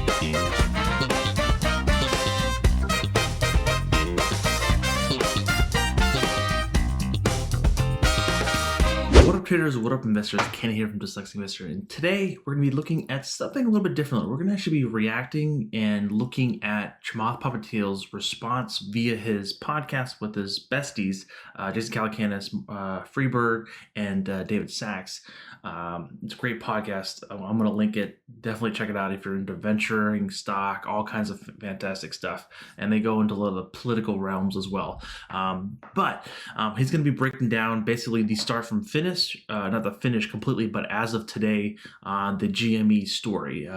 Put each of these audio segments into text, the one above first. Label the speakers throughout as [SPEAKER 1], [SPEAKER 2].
[SPEAKER 1] What up traders, what up investors, Ken here from Dyslexic Investor, and today we're going to be looking at something a little bit different. We're going to actually be reacting and looking at Chamath Palihapitiya's response via his podcast with his besties, Jason Calacanis, Freeberg, and David Sachs. It's a great podcast. I'm going to link it. Definitely check it out if you're into venturing, stock, all kinds of fantastic stuff. And they go into a lot of the political realms as well. But he's going to be breaking down basically the start from finish, not the finish completely, but as of today, the GME story.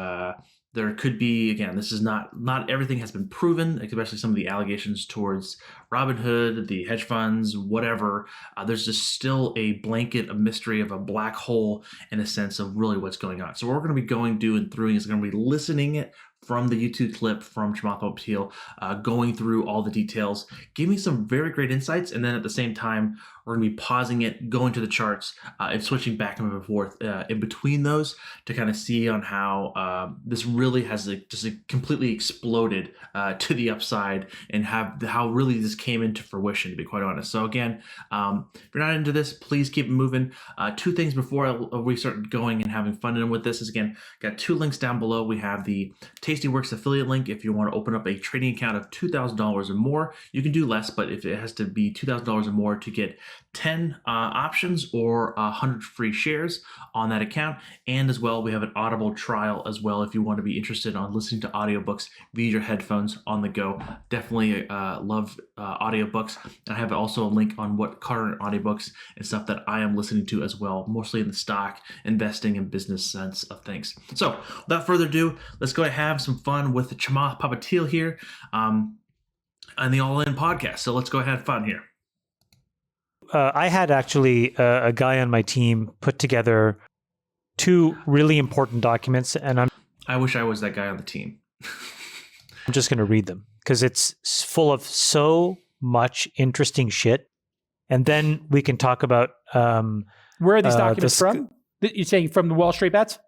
[SPEAKER 1] There could be, again, this is not everything has been proven, especially some of the allegations towards Robinhood, the hedge funds, whatever. There's just still a blanket of mystery of a black hole in a sense of really what's going on. So what we're going to be going through is going to be listening it from the YouTube clip from Chamath Palihapitiya, going through all the details, giving some very great insights, and then at the same time, we're going to be pausing it, going to the charts, and switching back and forth in between those to kind of see on how this really has just completely exploded to the upside, and how really this came into fruition, to be quite honest. So again, if you're not into this, please keep it moving. Two things before we start going and having fun with this is, again, got two links down below. We have the Tastyworks affiliate link. If you want to open up a trading account of $2,000 or more, you can do less, but if it has to be $2,000 or more to get 10 options or 100 free shares on that account. And as well, we have an Audible trial as well if you want to be interested on listening to audiobooks via your headphones on the go. Definitely love audiobooks. And I have also a link on what current audiobooks and stuff that I am listening to as well, mostly in the stock, investing, and business sense of things. So without further ado, let's go and have some fun with Chamath Palihapitiya here on the All In podcast. So let's go ahead and have fun here.
[SPEAKER 2] I had actually a guy on my team put together two really important documents, and
[SPEAKER 1] I wish I was that guy on the team.
[SPEAKER 2] I'm just going to read them because it's full of so much interesting shit. And then we can talk about
[SPEAKER 3] where are these documents from? You're saying from the Wallstreetbets?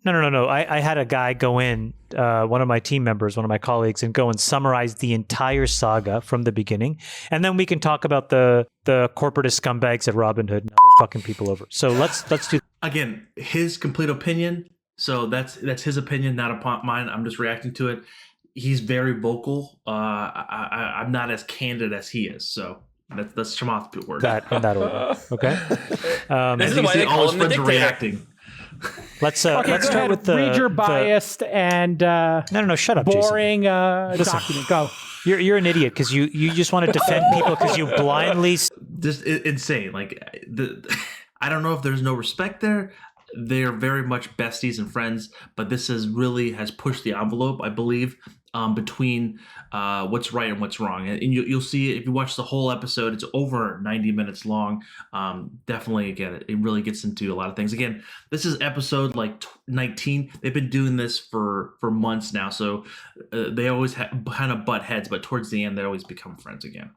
[SPEAKER 2] No. I had a guy go in, one of my team members, one of my colleagues, and go and summarize the entire saga from the beginning. And then we can talk about the corporatist scumbags at Robinhood and other fucking people over. So let's do.
[SPEAKER 1] Again, his complete opinion. So that's his opinion, not upon mine. I'm just reacting to it. He's very vocal. I'm not as candid as he is. So that's Chamath's word.
[SPEAKER 2] That in that order. Okay.
[SPEAKER 4] This is why they call him the dictator.
[SPEAKER 1] Reacting.
[SPEAKER 2] Let's start with the
[SPEAKER 3] read your biased and
[SPEAKER 2] no, shut up,
[SPEAKER 3] boring document. Go.
[SPEAKER 2] You're an idiot because you just want to defend people because you blindly
[SPEAKER 1] just insane. Like I don't know if there's no respect there. They're very much besties and friends, but this has pushed the envelope, I believe, between what's right and what's wrong. And you'll see if you watch the whole episode, it's over 90 minutes long. Definitely, again, it really gets into a lot of things. Again, this is episode like 19. They've been doing this for months now, so they always kind of butt heads, but towards the end, they always become friends again.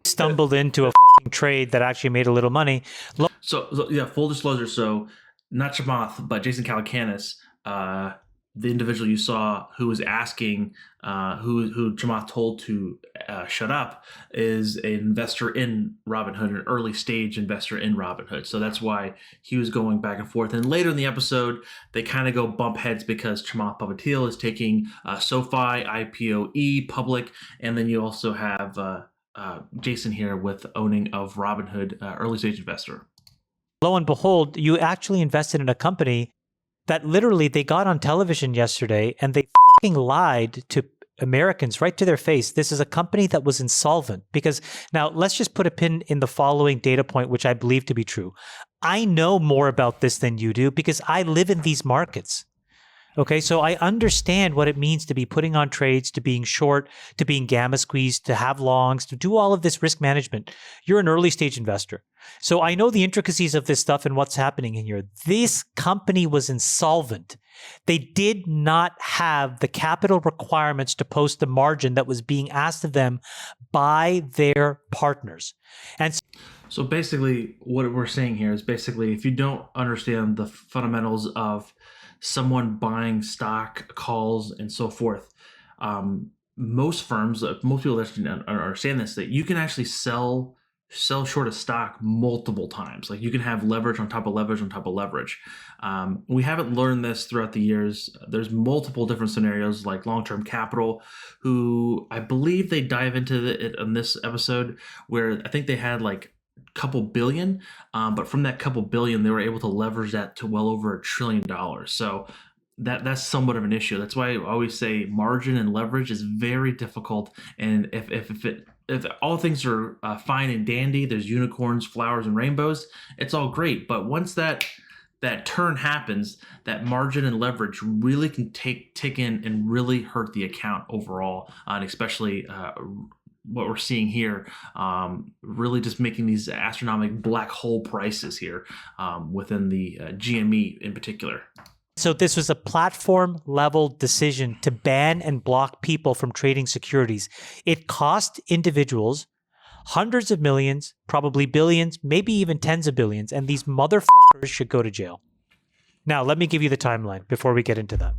[SPEAKER 2] Stumbled into a fucking trade that actually made a little money.
[SPEAKER 1] So yeah, full disclosure. So not Chamath, but Jason Calacanis, the individual you saw who was asking, who Chamath told to shut up, is an investor in Robinhood, an early stage investor in Robinhood. So that's why he was going back and forth. And later in the episode, they kind of go bump heads because Chamath Palihapitiya is taking SoFi, IPOE, public, and then you also have Jason here with owning of Robinhood, early stage investor.
[SPEAKER 2] Lo and behold, you actually invested in a company that literally they got on television yesterday and they fucking lied to Americans right to their face. This is a company that was insolvent. Because now let's just put a pin in the following data point, which I believe to be true. I know more about this than you do because I live in these markets. Okay, so I understand what it means to be putting on trades, to being short, to being gamma squeezed, to have longs, to do all of this risk management. You're an early stage investor. So I know the intricacies of this stuff and what's happening in here. This company was insolvent. They did not have the capital requirements to post the margin that was being asked of them by their partners. And
[SPEAKER 1] so basically what we're saying here is basically if you don't understand the fundamentals of someone buying stock calls and so forth. Most firms, most people actually understand this, that you can actually sell short a stock multiple times. Like you can have leverage on top of leverage on top of leverage. We haven't learned this throughout the years. There's multiple different scenarios, like Long-Term Capital, who I believe they dive into it in this episode, where I think they had like a couple billion, but from that couple billion, they were able to leverage that to well over $1 trillion. So that's somewhat of an issue. That's why I always say margin and leverage is very difficult. And if all things are fine and dandy, there's unicorns, flowers, and rainbows, it's all great. But once that turn happens, that margin and leverage really can tick in and really hurt the account overall, and especially what we're seeing here, really just making these astronomical black hole prices here within the GME in particular.
[SPEAKER 2] So this was a platform-level decision to ban and block people from trading securities. It cost individuals hundreds of millions, probably billions, maybe even tens of billions, and these motherfuckers should go to jail. Now, let me give you the timeline before we get into that.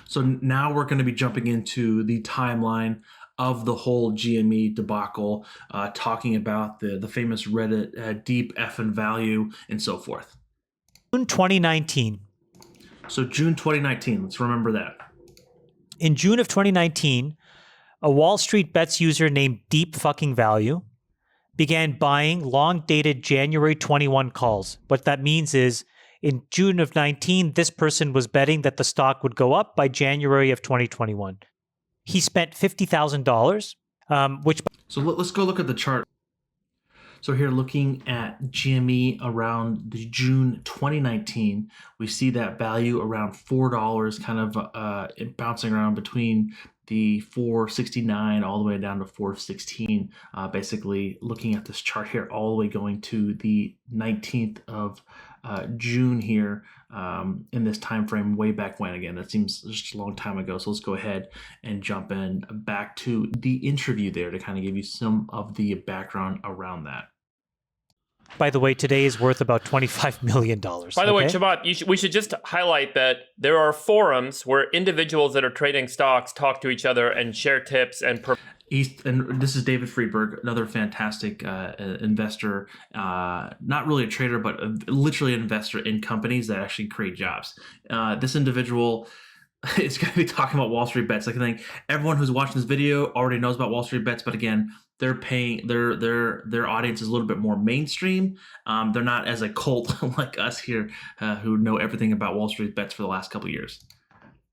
[SPEAKER 1] So now we're going to be jumping into the timeline of the whole GME debacle, talking about the famous Reddit deep effing value and so forth.
[SPEAKER 2] June 2019.
[SPEAKER 1] So June 2019, let's remember that.
[SPEAKER 2] In June of 2019, a Wallstreetbets user named Deep Fucking Value began buying long-dated January 21 calls. What that means is in June of 19, this person was betting that the stock would go up by January of 2021. He spent $50,000, which...
[SPEAKER 1] So let's go look at the chart. So here, looking at GME around the June 2019, we see that value around $4, kind of bouncing around between the $4.69 all the way down to $4.16. Basically, looking at this chart here, all the way going to the 19th of June here, in this time frame, way back when. Again, that seems just a long time ago. So let's go ahead and jump in back to the interview there to kind of give you some of the background around that.
[SPEAKER 2] By the way, today is worth about $25 million.
[SPEAKER 4] By the way, Chamath, we should just highlight that there are forums where individuals that are trading stocks talk to each other and share tips and...
[SPEAKER 1] And this is David Friedberg, another fantastic investor, not really a trader, but literally an investor in companies that actually create jobs. This individual is going to be talking about Wallstreetbets. I think everyone who's watching this video already knows about Wallstreetbets, but again, they're paying their audience is a little bit more mainstream. They're not as a cult like us here who know everything about Wallstreetbets for the last couple of years.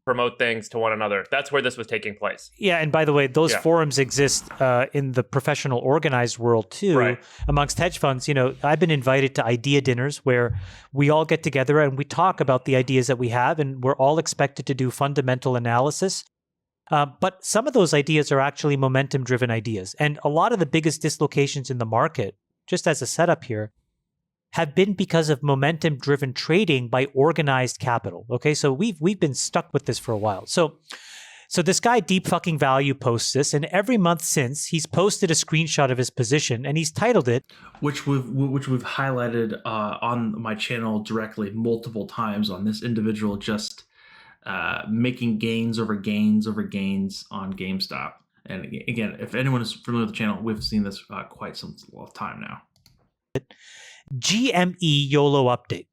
[SPEAKER 4] Promote things to one another. That's where this was taking place.
[SPEAKER 2] Yeah, and by the way, those forums exist in the professional organized world too,
[SPEAKER 4] right,
[SPEAKER 2] amongst hedge funds. You know, I've been invited to idea dinners where we all get together and we talk about the ideas that we have, and we're all expected to do fundamental analysis. But some of those ideas are actually momentum-driven ideas. And a lot of the biggest dislocations in the market, just as a setup here, have been because of momentum-driven trading by organized capital. Okay, so we've been stuck with this for a while. So this guy Deep Fucking Value posts this, and every month since he's posted a screenshot of his position, and he's titled it,
[SPEAKER 1] which we've highlighted on my channel directly multiple times on this individual just making gains over gains over gains on GameStop. And again, if anyone is familiar with the channel, we've seen this quite some time now.
[SPEAKER 2] GME YOLO update.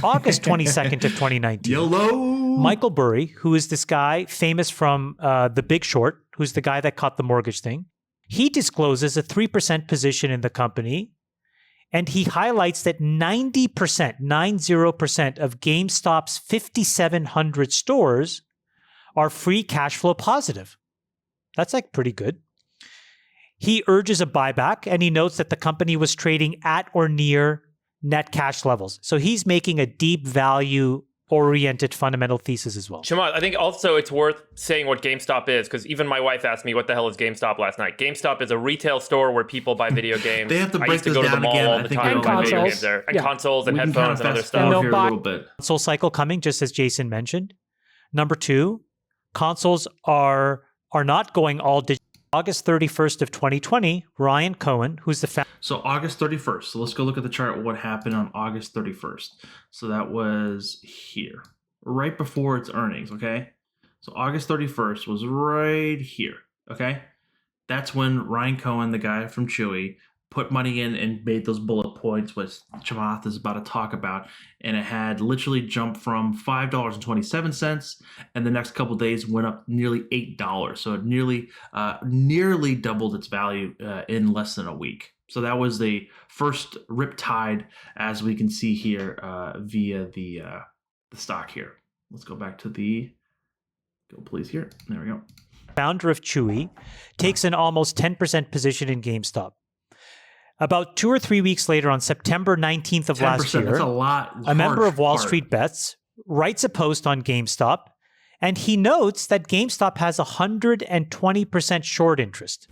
[SPEAKER 2] August 22nd of 2019.
[SPEAKER 1] YOLO!
[SPEAKER 2] Michael Burry, who is this guy famous from The Big Short, who's the guy that caught the mortgage thing, he discloses a 3% position in the company, and he highlights that 90% of GameStop's 5,700 stores are free cash flow positive. That's like pretty good. He urges a buyback, and he notes that the company was trading at or near net cash levels. So he's making a deep value-oriented fundamental thesis as well.
[SPEAKER 4] Chamath, I think also it's worth saying what GameStop is, because even my wife asked me, what the hell is GameStop last night? GameStop is a retail store where people buy video games.
[SPEAKER 1] They have to break
[SPEAKER 4] I used to
[SPEAKER 1] this
[SPEAKER 4] go to the
[SPEAKER 1] down
[SPEAKER 4] mall
[SPEAKER 1] again.
[SPEAKER 4] all the time and buy video games there. And consoles and
[SPEAKER 1] We can
[SPEAKER 4] headphones
[SPEAKER 1] kind of
[SPEAKER 4] and other
[SPEAKER 1] fast
[SPEAKER 4] stuff.
[SPEAKER 1] forward here a little bit.
[SPEAKER 2] Console cycle coming, just as Jason mentioned. Number two, consoles are not going all digital. August 31st of 2020, Ryan Cohen, who's the founder.
[SPEAKER 1] So August 31st. So let's go look at the chart. What happened on August 31st? So that was here, right before its earnings. Okay. So August 31st was right here. Okay. That's when Ryan Cohen, the guy from Chewy, put money in and made those bullet points, which Chamath is about to talk about. And it had literally jumped from $5.27, and the next couple of days went up nearly $8. So it nearly doubled its value in less than a week. So that was the first riptide, as we can see here via the stock here. Let's go back to go please here. There we go.
[SPEAKER 2] Founder of Chewy, takes an almost 10% position in GameStop. About 2 or 3 weeks later, on September 19th of last year,
[SPEAKER 1] that's a lot.
[SPEAKER 2] A member of Wallstreetbets writes a post on GameStop, and he notes that GameStop has 120% short interest,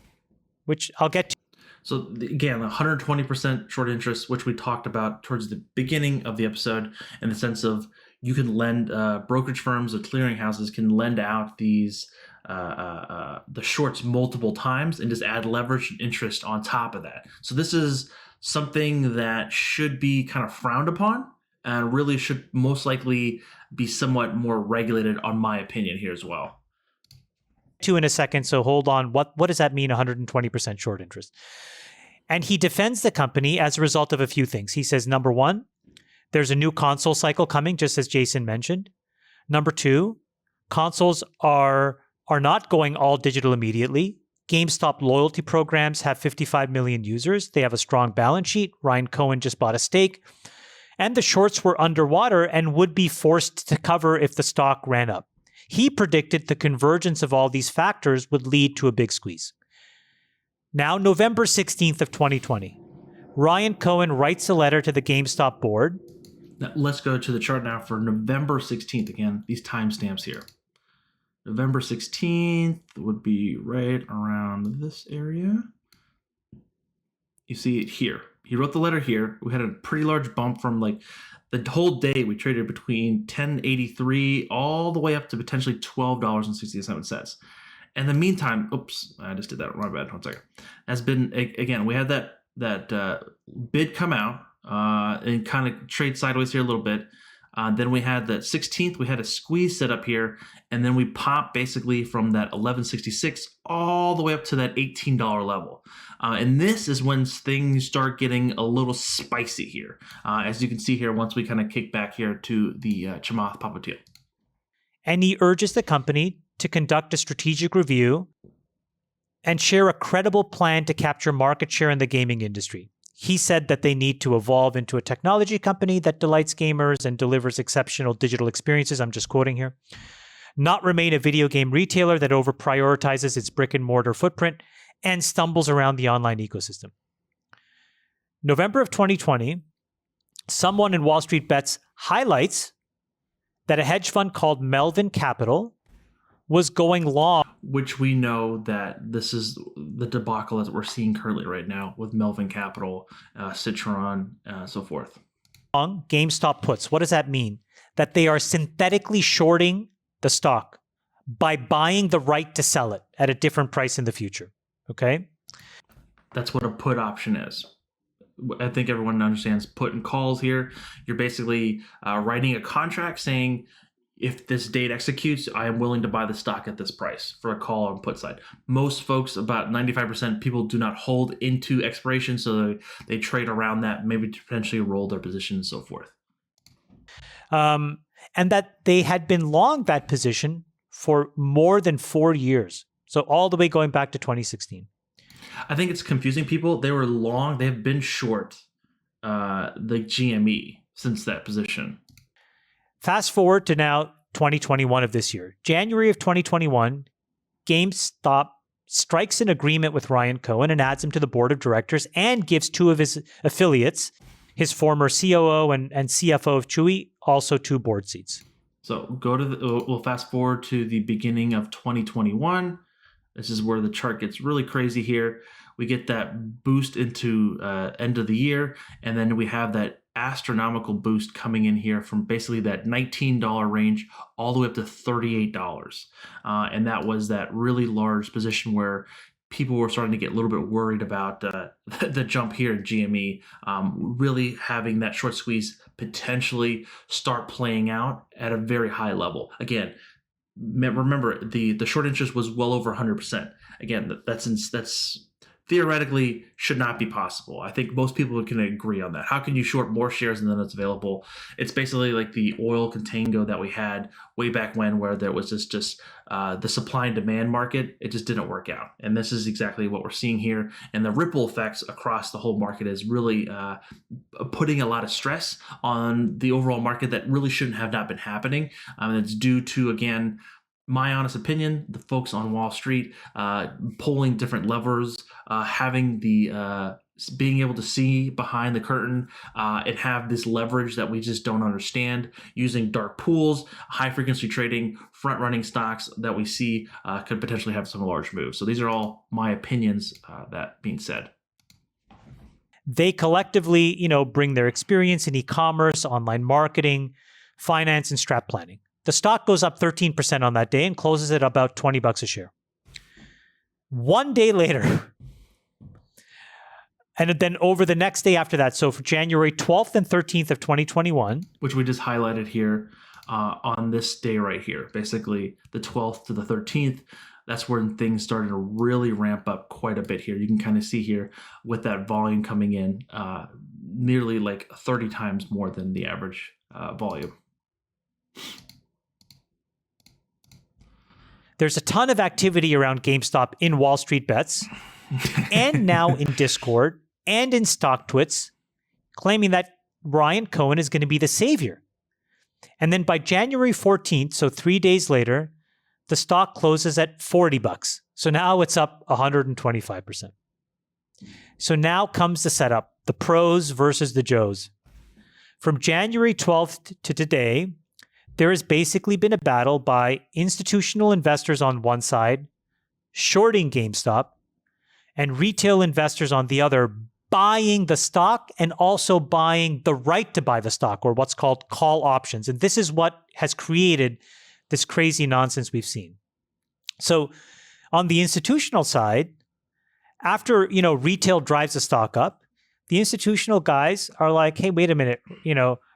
[SPEAKER 2] which I'll get to.
[SPEAKER 1] So again, 120% short interest, which we talked about towards the beginning of the episode, in the sense of you can lend brokerage firms or clearinghouses can lend out these the shorts multiple times and just add leverage and interest on top of that. So this is something that should be kind of frowned upon and really should most likely be somewhat more regulated, on my opinion, here as well.
[SPEAKER 2] In a second, so hold on. What does that mean, 120% short interest? And he defends the company as a result of a few things. He says, number one, there's a new console cycle coming, just as Jason mentioned. Number two, consoles are not going all digital immediately. GameStop loyalty programs have 55 million users. They have a strong balance sheet. Ryan Cohen just bought a stake. And the shorts were underwater and would be forced to cover if the stock ran up. He predicted the convergence of all these factors would lead to a big squeeze. Now, November 16th of 2020, Ryan Cohen writes a letter to the GameStop board.
[SPEAKER 1] Now, let's go to the chart now for November 16th. Again, these timestamps here. November 16th would be right around this area. You see it here. He wrote the letter here. We had a pretty large bump from like the whole day. We traded between $10.83 all the way up to potentially $12.67. In the meantime, oops, I just did that. My bad. 1 second. Has been, again, we had that bid come out and kind of trade sideways here a little bit. Then we had the 16th, we had a squeeze set up here, and then we popped basically from that 1166 all the way up to that $18 level. And this is when things start getting a little spicy here. As you can see here, once we kind of kick back here to the Chamath Palihapitiya.
[SPEAKER 2] And he urges the company to conduct a strategic review and share a credible plan to capture market share in the gaming industry. He said that they need to evolve into a technology company that delights gamers and delivers exceptional digital experiences. I'm just quoting here. Not remain a video game retailer that over-prioritizes its brick-and-mortar footprint and stumbles around the online ecosystem. November of 2020, someone in Wallstreetbets highlights that a hedge fund called Melvin Capital was going long.
[SPEAKER 1] Which we know that this is the debacle that we're seeing currently right now with Melvin Capital, Citron, so forth.
[SPEAKER 2] Long GameStop puts. What does that mean? That they are synthetically shorting the stock by buying the right to sell it at a different price in the future. Okay?
[SPEAKER 1] That's what a put option is. I think everyone understands put and calls here. You're basically writing a contract saying, if this date executes, I am willing to buy the stock at this price for a call on put side. Most folks, about 95% people, do not hold into expiration, so they trade around that, maybe to potentially roll their position and so forth.
[SPEAKER 2] And that they had been long that position for more than 4 years. So all the way going back to 2016.
[SPEAKER 1] I think it's confusing people. They were long, they have been short the GME since that position.
[SPEAKER 2] Fast forward to now 2021 of this year. January of 2021, GameStop strikes an agreement with Ryan Cohen and adds him to the board of directors and gives 2 of his affiliates, his former COO and CFO of Chewy, also 2 board seats.
[SPEAKER 1] So we'll fast forward to the beginning of 2021. This is where the chart gets really crazy here. We get that boost into end of the year, and then we have that astronomical boost coming in here from basically that $19 range all the way up to $38. And that was that really large position where people were starting to get a little bit worried about the jump here at GME, really having that short squeeze potentially start playing out at a very high level. Again, remember the short interest was well over 100%. Again, that's theoretically should not be possible. I think most people can agree on that. How can you short more shares than that's available? It's basically like the oil contango that we had way back when, where there was just the supply and demand market. It just didn't work out. And this is exactly what we're seeing here. And the ripple effects across the whole market is really putting a lot of stress on the overall market that really shouldn't have not been happening. It's due to, again, my honest opinion, the folks on Wall Street pulling different levers, having the being able to see behind the curtain and have this leverage that we just don't understand, using dark pools, high frequency trading, front running stocks that we see could potentially have some large moves. So these are all my opinions. That being said,
[SPEAKER 2] they collectively, bring their experience in e-commerce, online marketing, finance, and strat planning. The stock goes up 13% on that day and closes at about $20 a share. One day later, and then over the next day after that, so for January 12th and 13th of 2021.
[SPEAKER 1] Which we just highlighted here on this day right here, basically the 12th to the 13th, that's when things started to really ramp up quite a bit here. You can kind of see here with that volume coming in nearly like 30 times more than the average volume.
[SPEAKER 2] There's a ton of activity around GameStop in Wallstreetbets and now in Discord and in StockTwits, claiming that Ryan Cohen is going to be the savior. And then by January 14th, so 3 days later, the stock closes at $40. So now it's up 125%. So now comes the setup, the pros versus the Joes. From January 12th to today, there has basically been a battle by institutional investors on one side, shorting GameStop, and retail investors on the other, buying the stock and also buying the right to buy the stock, or what's called call options. And this is what has created this crazy nonsense we've seen. So on the institutional side, after, retail drives the stock up, the institutional guys are like, hey, wait a minute,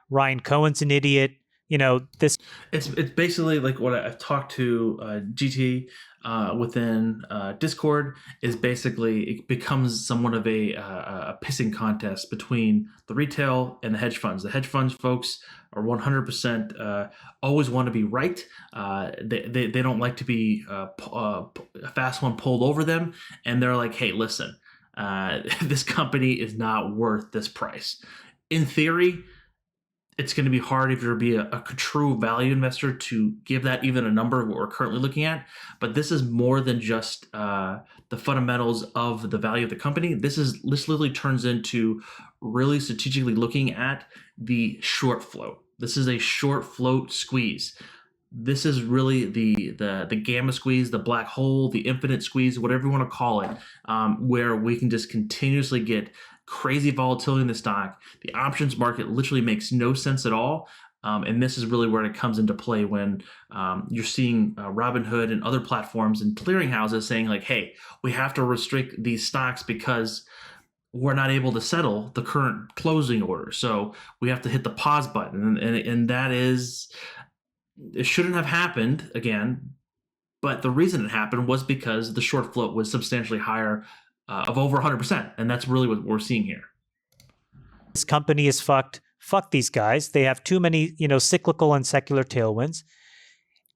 [SPEAKER 2] Ryan Cohen's an idiot. This.
[SPEAKER 1] It's basically like what I've talked to GT within Discord is basically it becomes somewhat of a pissing contest between the retail and the hedge funds. The hedge funds folks are 100% always want to be right. They don't like to be a fast one pulled over them, and they're like, hey, listen, this company is not worth this price. In theory, it's going to be hard if you're to be a true value investor to give that even a number of what we're currently looking at. But this is more than just the fundamentals of the value of the company. This literally turns into really strategically looking at the short float. This is a short float squeeze. This is really the gamma squeeze, the black hole, the infinite squeeze, whatever you want to call it, where we can just continuously get crazy volatility in the stock. The options market literally makes no sense at all. And this is really where it comes into play when you're seeing Robinhood and other platforms and clearinghouses saying like, hey, we have to restrict these stocks because we're not able to settle the current closing order. So we have to hit the pause button. And that is, it shouldn't have happened again. But the reason it happened was because the short float was substantially higher of over 100%. And that's really what we're seeing here.
[SPEAKER 2] This company is fucked. Fuck these guys. They have too many, cyclical and secular tailwinds.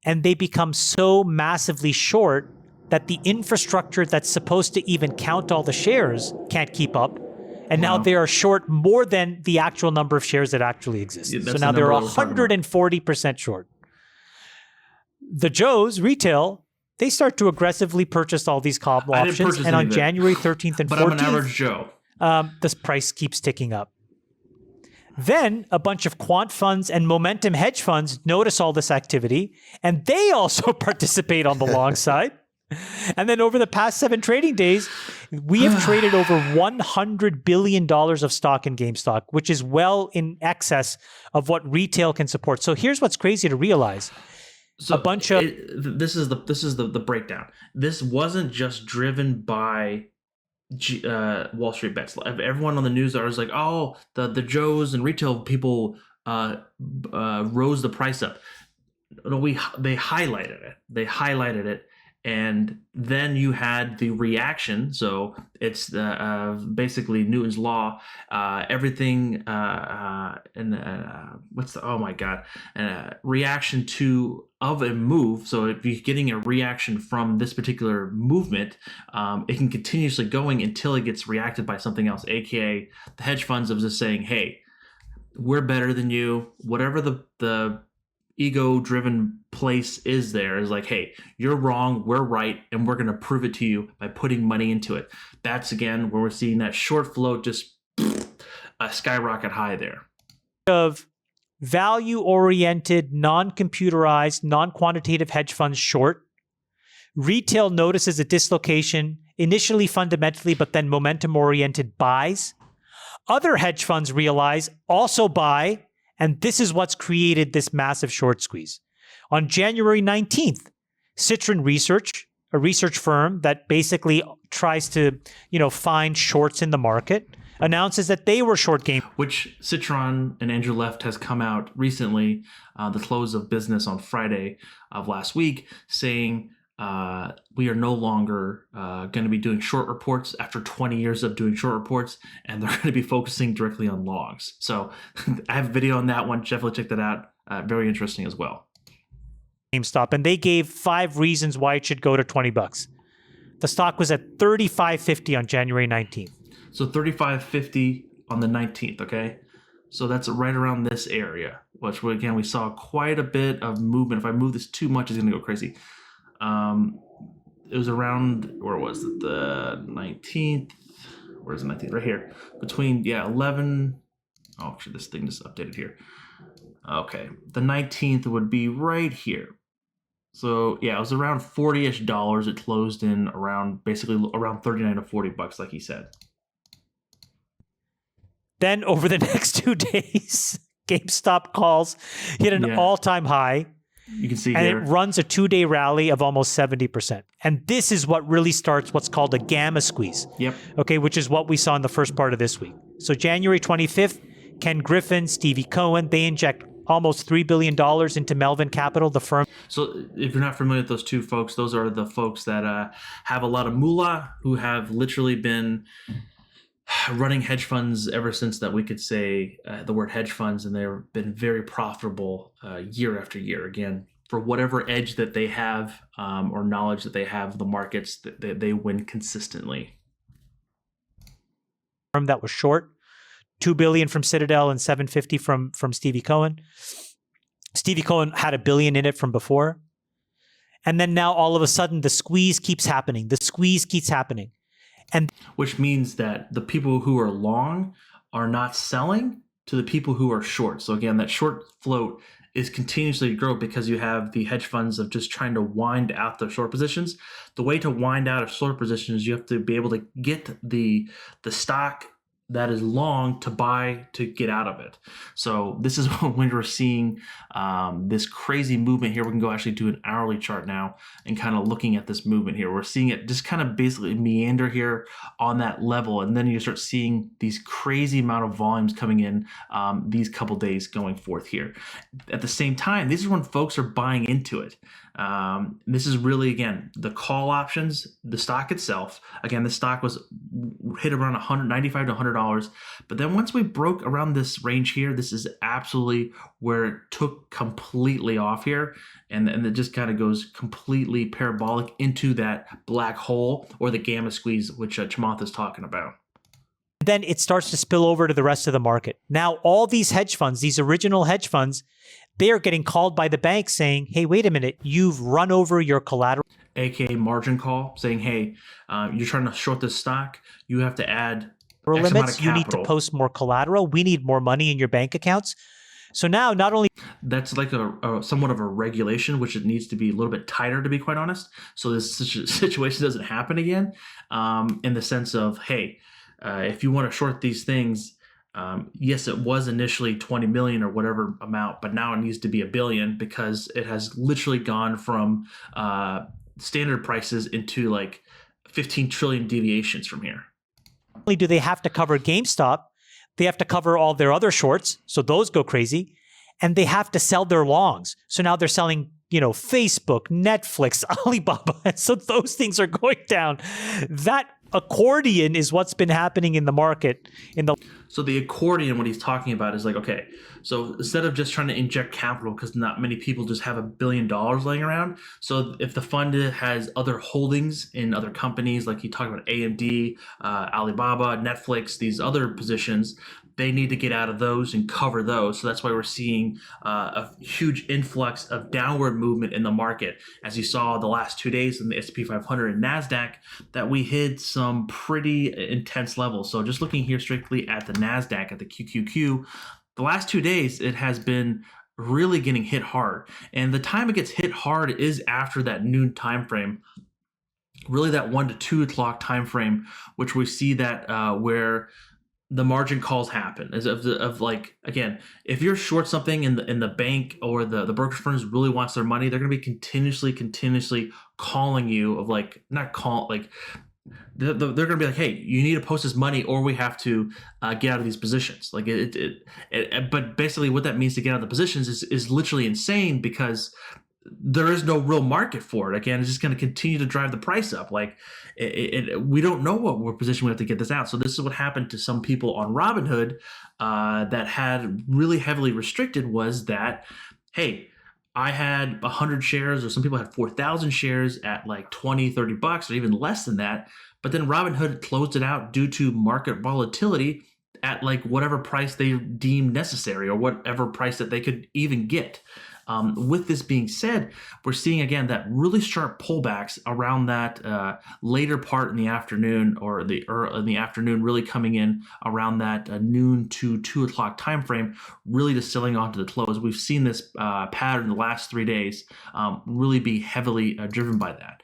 [SPEAKER 2] And they become so massively short that the infrastructure that's supposed to even count all the shares can't keep up. And now they are short more than the actual number of shares that actually exist. Yeah, so now they're 140% short. The Joes, retail, they start to aggressively purchase all these call options. And on January 13th and 14th,
[SPEAKER 1] I'm an average Joe.
[SPEAKER 2] This price keeps ticking up. Then a bunch of quant funds and momentum hedge funds notice all this activity, and they also participate on the long side. And then over the past 7 trading days, we have traded over $100 billion of stock in GameStop, which is well in excess of what retail can support. So here's what's crazy to realize.
[SPEAKER 1] So
[SPEAKER 2] a bunch of
[SPEAKER 1] this is the breakdown. This wasn't just driven by Wall Street Bets. Everyone on the news was like, "Oh, the Joes and retail people rose the price up." No, they highlighted it. They highlighted it, and then you had the reaction. So it's basically Newton's law. Everything what's the oh my god, reaction to of a move. So if you're getting a reaction from this particular movement, it can continuously going until it gets reacted by something else, aka the hedge funds of just saying, "Hey, we're better than you." Whatever the ego-driven place is there is like, "Hey, you're wrong, we're right, and we're going to prove it to you by putting money into it." That's again where we're seeing that short float just skyrocket high there.
[SPEAKER 2] Of value-oriented, non-computerized, non-quantitative hedge funds short. Retail notices a dislocation, initially fundamentally, but then momentum-oriented buys. Other hedge funds realize, also buy, and this is what's created this massive short squeeze. On January 19th, Citron Research, a research firm that basically tries to, find shorts in the market, announces that they were short game.
[SPEAKER 1] Which Citron and Andrew Left has come out recently, the close of business on Friday of last week, saying we are no longer going to be doing short reports after 20 years of doing short reports, and they're going to be focusing directly on logs. So I have a video on that one. Definitely check that out. Very interesting as well.
[SPEAKER 2] GameStop, and they gave 5 reasons why it should go to $20. The stock was at $35.50 on January 19th.
[SPEAKER 1] So $35.50 on the 19th, okay? So that's right around this area, which again, we saw quite a bit of movement. If I move this too much, it's going to go crazy. It was around, where was it? The 19th. Where's the 19th? Right here. Between, 11. Oh, actually, this thing just updated here. Okay. The 19th would be right here. So, yeah, it was around $40-ish. It closed in basically around 39 to $40, like he said.
[SPEAKER 2] Then over the next 2 days, GameStop calls hit an all-time high.
[SPEAKER 1] You can see
[SPEAKER 2] and
[SPEAKER 1] here.
[SPEAKER 2] It runs a 2-day rally of almost 70%. And this is what really starts what's called a gamma squeeze.
[SPEAKER 1] Yep.
[SPEAKER 2] Okay, which is what we saw in the first part of this week. So January 25th, Ken Griffin, Stevie Cohen, they inject almost $3 billion into Melvin Capital, the firm.
[SPEAKER 1] So if you're not familiar with those two folks, those are the folks that have a lot of moolah, who have literally been running hedge funds ever since that we could say the word hedge funds, and they've been very profitable year after year. Again, for whatever edge that they have or knowledge that they have of the markets, they win consistently.
[SPEAKER 2] That was short, $2 billion from Citadel and $750 from Stevie Cohen. Stevie Cohen had $1 billion in it from before, and then now all of a sudden the squeeze keeps happening. The squeeze keeps happening. And
[SPEAKER 1] which means that the people who are long are not selling to the people who are short. So again, that short float is continuously grow because you have the hedge funds of just trying to wind out their short positions. The way to wind out a short position is you have to be able to get the stock that is long to buy to get out of it. So this is when we're seeing this crazy movement here. We can go actually do an hourly chart now and kind of looking at this movement here. We're seeing it just kind of basically meander here on that level. And then you start seeing these crazy amount of volumes coming in these couple days going forth here. At the same time, this is when folks are buying into it. This is really, again, the call options, the stock itself. Again, the stock was hit around $195 to $100. But then once we broke around this range here, this is absolutely where it took completely off here. And it just kind of goes completely parabolic into that black hole or the gamma squeeze, which Chamath is talking about.
[SPEAKER 2] Then it starts to spill over to the rest of the market. Now, all these hedge funds, these original hedge funds, they are getting called by the bank saying, hey, wait a minute, you've run over your collateral.
[SPEAKER 1] AKA margin call, saying, hey, you're trying to short this stock. You have to add X
[SPEAKER 2] limits.
[SPEAKER 1] amount of
[SPEAKER 2] You need to post more collateral. We need more money in your bank accounts. So now not only...
[SPEAKER 1] That's like a somewhat of a regulation, which it needs to be a little bit tighter, to be quite honest. So this situation doesn't happen again in the sense of, hey, if you want to short these things, Yes, it was initially 20 million or whatever amount, but now it needs to be $1 billion because it has literally gone from standard prices into like 15 trillion deviations from here.
[SPEAKER 2] Not only do they have to cover GameStop, they have to cover all their other shorts, so those go crazy, and they have to sell their longs. So now they're selling, Facebook, Netflix, Alibaba, so those things are going down. That accordion is what's been happening in the market.
[SPEAKER 1] So the accordion, what he's talking about is like, okay, so instead of just trying to inject capital, because not many people just have $1 billion laying around. So if the fund has other holdings in other companies, like he talked about AMD, Alibaba, Netflix, these other positions, they need to get out of those and cover those. So that's why we're seeing a huge influx of downward movement in the market. As you saw the last 2 days in the S&P 500 and NASDAQ, that we hit some pretty intense levels. So just looking here strictly at the NASDAQ, at the QQQ, the last 2 days, it has been really getting hit hard. And the time it gets hit hard is after that noon time frame, really that 1 to 2 o'clock time frame, which we see that where the margin calls happen of like, again, if you're short something in the bank or the brokerage firms really wants their money, they're going to be continuously calling you of like, not call, like they're going to be like, hey, you need to post this money or we have to get out of these positions. Like but basically what that means to get out of the positions is literally insane because there is no real market for it. Again, it's just going to continue to drive the price up. Like we don't know what position we have to get this out. So this is what happened to some people on Robinhood that had really heavily restricted was that, hey, I had 100 shares or some people had 4,000 shares at like 20, 30 bucks or even less than that. But then Robinhood closed it out due to market volatility at like whatever price they deemed necessary or whatever price that they could even get. With this being said, we're seeing again that really sharp pullbacks around that later part in the afternoon or in the afternoon, really coming in around that noon to 2 o'clock time frame, really distilling onto the close. We've seen this pattern the last 3 days really be heavily driven by that,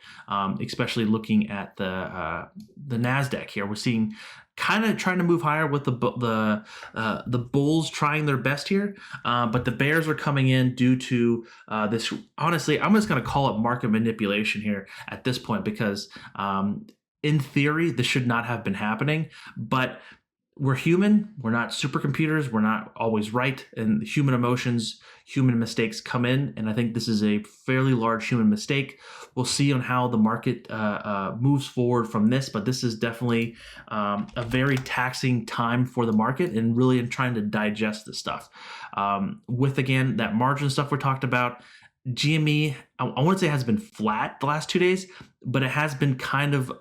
[SPEAKER 1] especially looking at the NASDAQ here. We're seeing kind of trying to move higher with the bulls trying their best here, but the bears are coming in due to this. Honestly, I'm just going to call it market manipulation here at this point because in theory this should not have been happening, but we're human. We're not supercomputers. We're not always right, and human emotions, human mistakes come in, and I think this is a fairly large human mistake. We'll see on how the market moves forward from this, but this is definitely a very taxing time for the market and really in trying to digest this stuff. With, again, that margin stuff we talked about, GME, I wouldn't say has been flat the last 2 days, but it has been kind of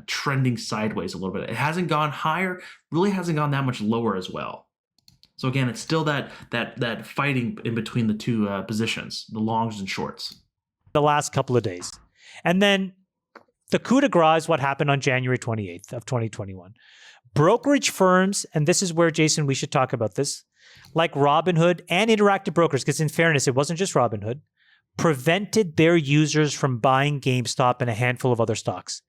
[SPEAKER 1] trending sideways a little bit. It hasn't gone higher, really hasn't gone that much lower as well. So again, it's still that fighting in between the two positions, the longs and shorts.
[SPEAKER 2] The last couple of days. And then the coup de grace is what happened on January 28th of 2021. Brokerage firms, and this is where, Jason, we should talk about this, like Robinhood and Interactive Brokers, because in fairness, it wasn't just Robinhood, prevented their users from buying GameStop and a handful of other stocks.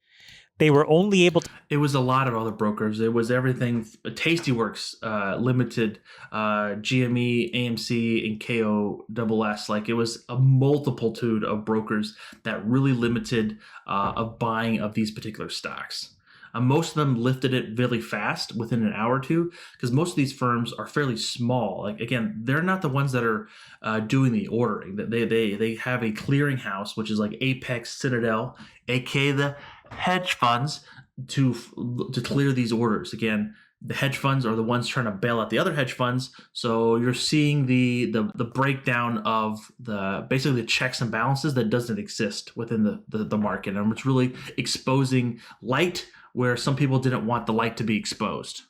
[SPEAKER 2] They were only able to...
[SPEAKER 1] It was a lot of other brokers. It was everything. Tastyworks limited, GME, AMC, and KOSS. Like it was a multitude of brokers that really limited of buying of these particular stocks. Most of them lifted it really fast within an hour or two because most of these firms are fairly small. Like again, they're not the ones that are doing the ordering. They have a clearinghouse, which is like Apex, Citadel, aka the hedge funds, to clear these orders. Again, the hedge funds are the ones trying to bail out the other hedge funds. So you're seeing the breakdown of basically the checks and balances that doesn't exist within the market, and it's really exposing light where some people didn't want the light to be exposed.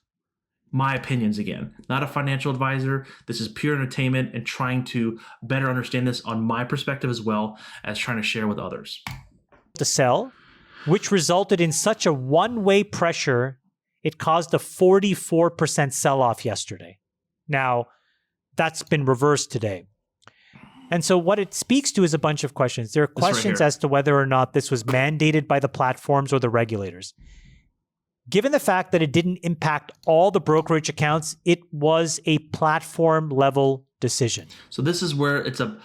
[SPEAKER 1] My opinions, again, not a financial advisor. This is pure entertainment and trying to better understand this on my perspective as well as trying to share with others.
[SPEAKER 2] To sell, which resulted in such a one-way pressure, it caused a 44% sell-off yesterday. Now, that's been reversed today. And so what it speaks to is a bunch of questions. There are questions as to whether or not this was mandated by the platforms or the regulators. given the fact that it didn't impact all the brokerage accounts, it was a platform level decision.
[SPEAKER 1] So this is where it's a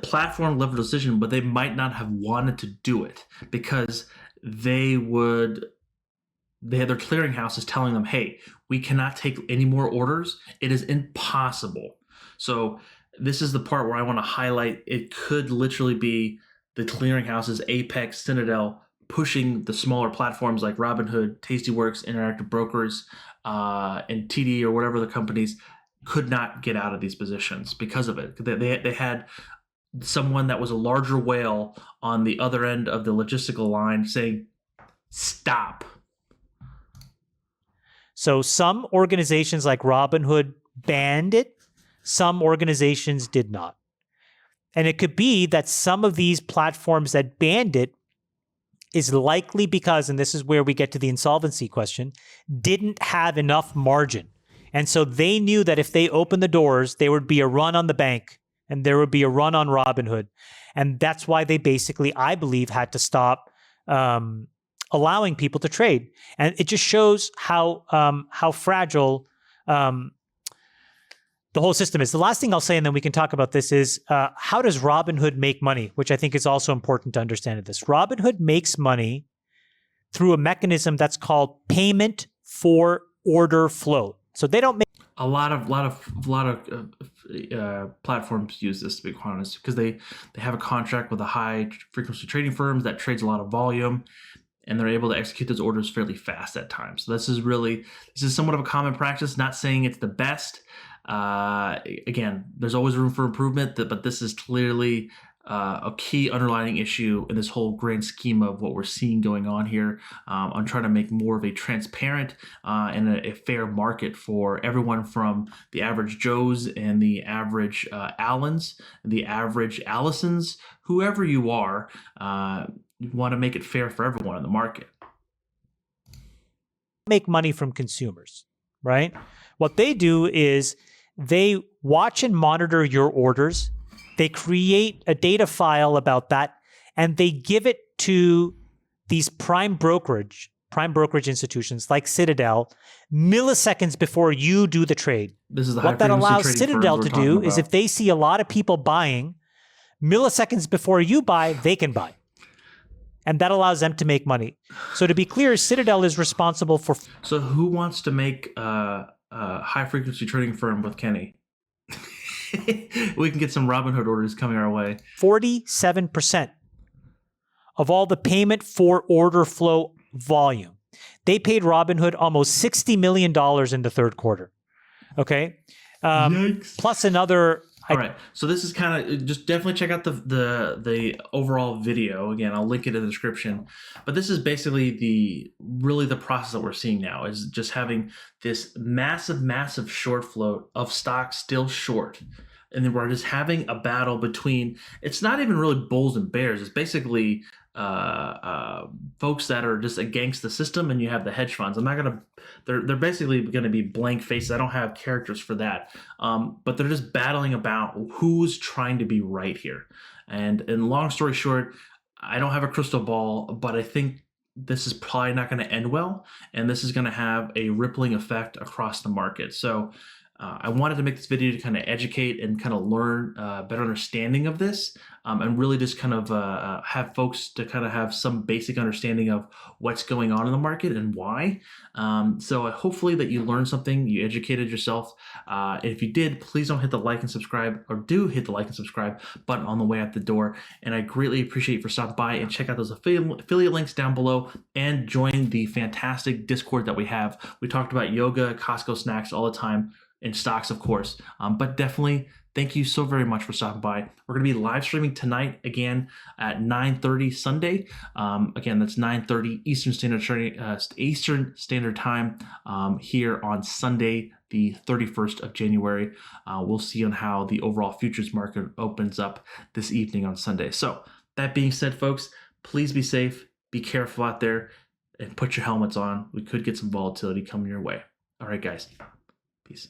[SPEAKER 1] platform level decision, but they might not have wanted to do it because they had their clearinghouse is telling them, hey, we cannot take any more orders. It is impossible. So this is the part where I want to highlight it could literally be the clearinghouses, Apex, Citadel, pushing the smaller platforms like Robinhood, Tastyworks, Interactive Brokers, and TD or whatever the companies could not get out of these positions because of it. They had someone that was a larger whale on the other end of the logistical line saying, stop.
[SPEAKER 2] So some organizations like Robinhood banned it. Some organizations did not. And it could be that some of these platforms that banned it is likely because, and this is where we get to the insolvency question, didn't have enough margin. And so they knew that if they opened the doors, there would be a run on the bank and there would be a run on Robinhood. And that's why they basically, I believe, had to stop allowing people to trade. And it just shows how fragile the whole system is. The last thing I'll say, and then we can talk about this, is how does Robinhood make money, which I think is also important to understand in this. Robinhood makes money through a mechanism that's called payment for order flow. So they don't make
[SPEAKER 1] a lot of platforms use this, to be quite honest, because they have a contract with a high frequency trading firms that trades a lot of volume, and they're able to execute those orders fairly fast at times. So this is somewhat of a common practice. Not saying it's the best. Again, there's always room for improvement, but this is clearly a key underlying issue in this whole grand scheme of what we're seeing going on here. I'm trying to make more of a transparent and a fair market for everyone from the average Joes and the average Allens, the average Allisons, whoever you are. You want to make it fair for everyone in the market.
[SPEAKER 2] Make money from consumers, right? What they do is they watch and monitor your orders. They create a data file about that, and they give it to these prime brokerage institutions like Citadel milliseconds before you do the trade.
[SPEAKER 1] This is
[SPEAKER 2] what that allows Citadel to do is if they see a lot of people buying, milliseconds before you buy, they can buy. And that allows them to make money. So to be clear, Citadel is responsible for...
[SPEAKER 1] So who wants to make a high-frequency trading firm with Kenny? We can get some Robinhood orders coming our way.
[SPEAKER 2] 47% of all the payment for order flow volume. They paid Robinhood almost $60 million in the third quarter. Okay?
[SPEAKER 1] Yikes.
[SPEAKER 2] Plus another...
[SPEAKER 1] All right, so this is kind of, just definitely check out the overall video. Again, I'll link it in the description. But this is basically really the process that we're seeing now, is just having this massive short float of stocks still short. And then we're just having a battle between, it's not even really bulls and bears. It's basically folks that are just against the system, and you have the hedge funds. They're basically going to be blank faces. I don't have characters for that. But they're just battling about who's trying to be right here. And long story short, I don't have a crystal ball, but I think this is probably not going to end well. And this is going to have a rippling effect across the market. So I wanted to make this video to kind of educate and kind of learn a better understanding of this, and really just kind of have folks to kind of have some basic understanding of what's going on in the market and why. So hopefully that you learned something, you educated yourself. If you did, please don't hit the like and subscribe, or do hit the like and subscribe button on the way out the door. And I greatly appreciate you for stopping by and check out those affiliate links down below and join the fantastic Discord that we have. We talked about yoga, Costco snacks all the time, and stocks, of course. But definitely, thank you so very much for stopping by. We're going to be live streaming tonight again at 9:30 Sunday. Again, that's 9:30 Eastern Standard Time here on Sunday, the 31st of January. We'll see on how the overall futures market opens up this evening on Sunday. So that being said, folks, please be safe, be careful out there, and put your helmets on. We could get some volatility coming your way. All right, guys. Peace.